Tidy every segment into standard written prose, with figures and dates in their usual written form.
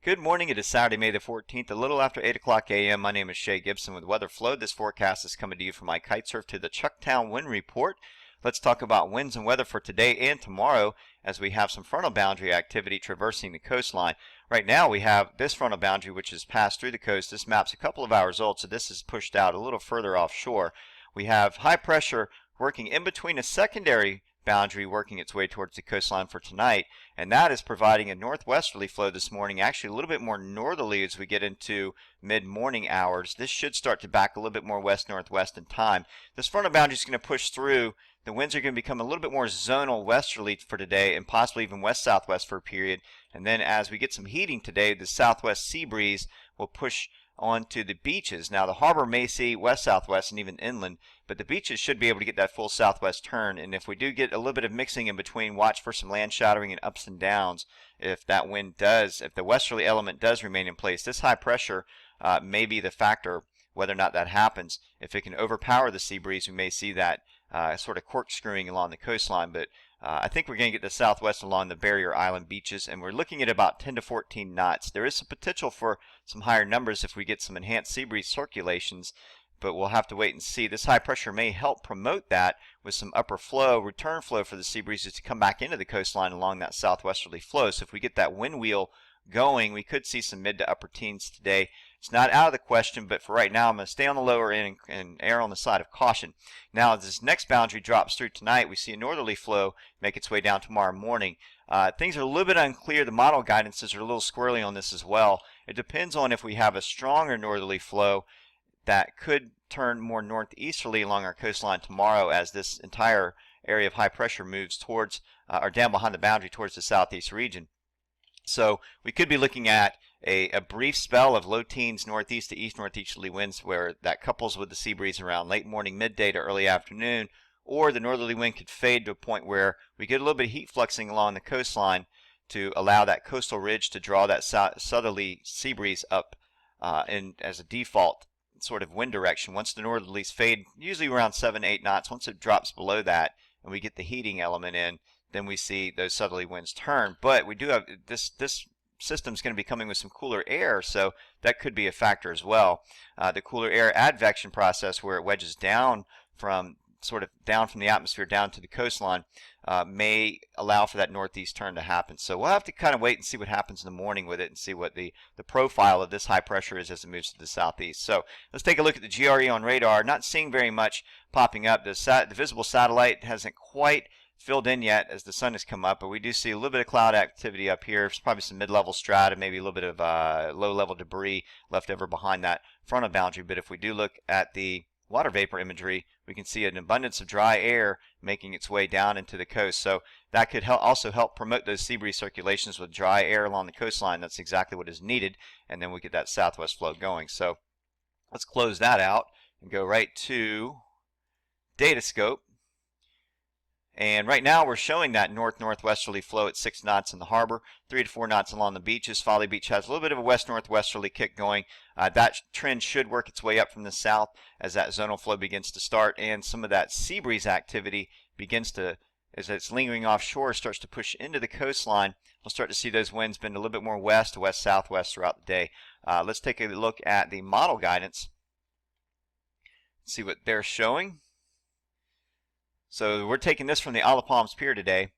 Good morning. It is Saturday, May the 14th, a little after 8 o'clock a.m. My name is Shay Gibson with Weather Flow. This forecast is coming to you from my kitesurf to the Chucktown wind report. Let's talk about winds and weather for today and tomorrow as we have some frontal boundary activity traversing the coastline. Right now we have this frontal boundary which has passed through the coast. This map's a couple of hours old, so this is pushed out a little further offshore. We have high pressure working in between a secondary boundary working its way towards the coastline for tonight, and that is providing a northwesterly flow this morning, actually a little bit more northerly as we get into mid-morning hours. This should start to back a little bit more west-northwest in time. This frontal boundary is going to push through. The winds are going to become a little bit more zonal westerly for today and possibly even west-southwest for a period, and then as we get some heating today, the southwest sea breeze will push onto the beaches. Now the harbor may see west-southwest and even inland, but the beaches should be able to get that full southwest turn, and if we do get a little bit of mixing in between, watch for some land shattering and ups and downs. If that wind does, if the westerly element does remain in place, this high pressure may be the factor whether or not that happens. If it can overpower the sea breeze, we may see that sort of corkscrewing along the coastline, but I think we're going to get the southwest along the barrier island beaches, and we're looking at about 10 to 14 knots. There is some potential for some higher numbers if we get some enhanced sea breeze circulations, but we'll have to wait and see. This high pressure may help promote that with some upper flow, return flow for the sea breezes to come back into the coastline along that southwesterly flow. So if we get that wind wheel going, we could see some mid to upper teens today. It's not out of the question, but for right now, I'm going to stay on the lower end and err on the side of caution. Now, as this next boundary drops through tonight, we see a northerly flow make its way down tomorrow morning. Things are a little bit unclear. The model guidances are a little squirrely on this as well. It depends on if we have a stronger northerly flow that could turn more northeasterly along our coastline tomorrow as this entire area of high pressure moves towards or down behind the boundary towards the southeast region. So we could be looking at a brief spell of low teens northeast to east northeasterly winds where that couples with the sea breeze around late morning, midday to early afternoon, or the northerly wind could fade to a point where we get a little bit of heat fluxing along the coastline to allow that coastal ridge to draw that southerly sea breeze up as a default sort of wind direction. Once the northerlies fade, usually around 7-8 knots, once it drops below that and we get the heating element in, then we see those southerly winds turn. But we do have this system is going to be coming with some cooler air, so that could be a factor as well. The cooler air advection process, where it wedges down from the atmosphere down to the coastline, may allow for that northeast turn to happen. So we'll have to kind of wait and see what happens in the morning with it and see what the profile of this high pressure is as it moves to the southeast. So let's take a look at the GRE on radar. Not seeing very much popping up. The visible satellite hasn't quite filled in yet as the sun has come up, but we do see a little bit of cloud activity up here. There's probably some mid-level strata, maybe a little bit of low-level debris left over behind that frontal boundary. But if we do look at the water vapor imagery, we can see an abundance of dry air making its way down into the coast. So that could also help promote those sea breeze circulations with dry air along the coastline. That's exactly what is needed, and then we get that southwest flow going. So let's close that out and go right to Datascope. And right now we're showing that north-northwesterly flow at 6 knots in the harbor, 3 to 4 knots along the beaches. Folly Beach has a little bit of a west-northwesterly kick going. That trend should work its way up from the south as that zonal flow begins to start, and some of that sea breeze activity begins to, as it's lingering offshore, starts to push into the coastline. We'll start to see those winds bend a little bit more west to west-southwest throughout the day. Let's take a look at the model guidance, see what they're showing. So we're taking this from the Isle of Palms Pier today,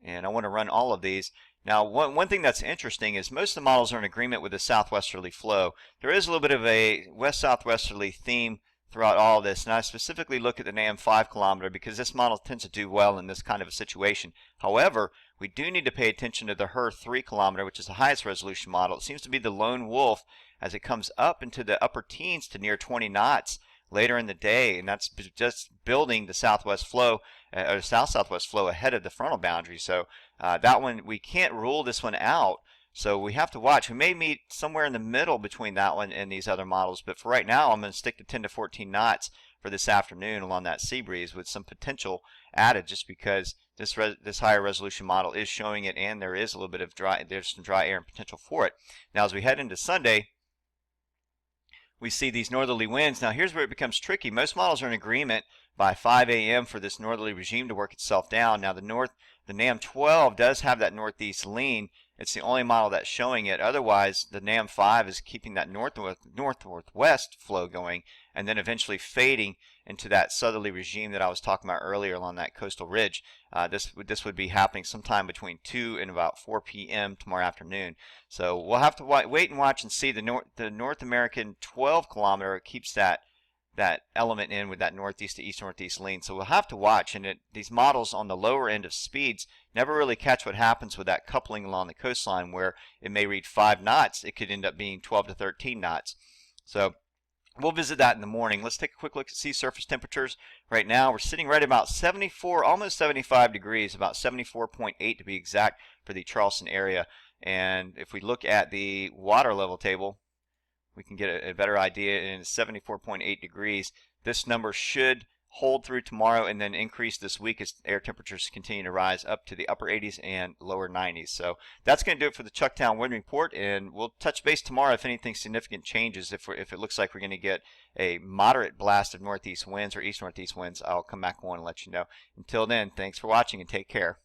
and I want to run all of these. Now, one thing that's interesting is most of the models are in agreement with the southwesterly flow. There is a little bit of a west-southwesterly theme throughout all of this, and I specifically look at the NAM 5 kilometer because this model tends to do well in this kind of a situation. However, we do need to pay attention to the HER 3 kilometer, which is the highest resolution model. It seems to be the lone wolf as it comes up into the upper teens to near 20 knots later in the day, and that's just building the southwest flow or south-southwest flow ahead of the frontal boundary. So that one, we can't rule this one out, so we have to watch. We may meet somewhere in the middle between that one and these other models, but for right now I'm going to stick to 10 to 14 knots for this afternoon along that sea breeze with some potential added just because this higher resolution model is showing it, and there is a little bit of there's some dry air and potential for it. Now as we head into Sunday, we see these northerly winds. Now here's where it becomes tricky. Most models are in agreement by 5 a.m. for this northerly regime to work itself down. Now the The NAM 12 does have that northeast lean. It's the only model that's showing it. Otherwise, the NAM 5 is keeping that north-northwest flow going, and then eventually fading into that southerly regime that I was talking about earlier along that coastal ridge. This would be happening sometime between 2 and about 4 p.m. tomorrow afternoon. So we'll have to wait and watch and see. The North American 12 kilometer keeps that element in with that northeast to east-northeast lean. So we'll have to watch, and these models on the lower end of speeds never really catch what happens with that coupling along the coastline, where it may read 5 knots. It could end up being 12 to 13 knots. So we'll visit that in the morning. Let's take a quick look at sea surface temperatures. Right now we're sitting right about 74, almost 75 degrees, about 74.8 to be exact for the Charleston area. And if we look at the water level table, we can get a better idea, and it's 74.8 degrees. This number should hold through tomorrow and then increase this week as air temperatures continue to rise up to the upper 80s and lower 90s. So that's going to do it for the Chucktown wind report, and we'll touch base tomorrow if anything significant changes. If it looks like we're going to get a moderate blast of northeast winds or east-northeast winds, I'll come back on and let you know. Until then, thanks for watching and take care.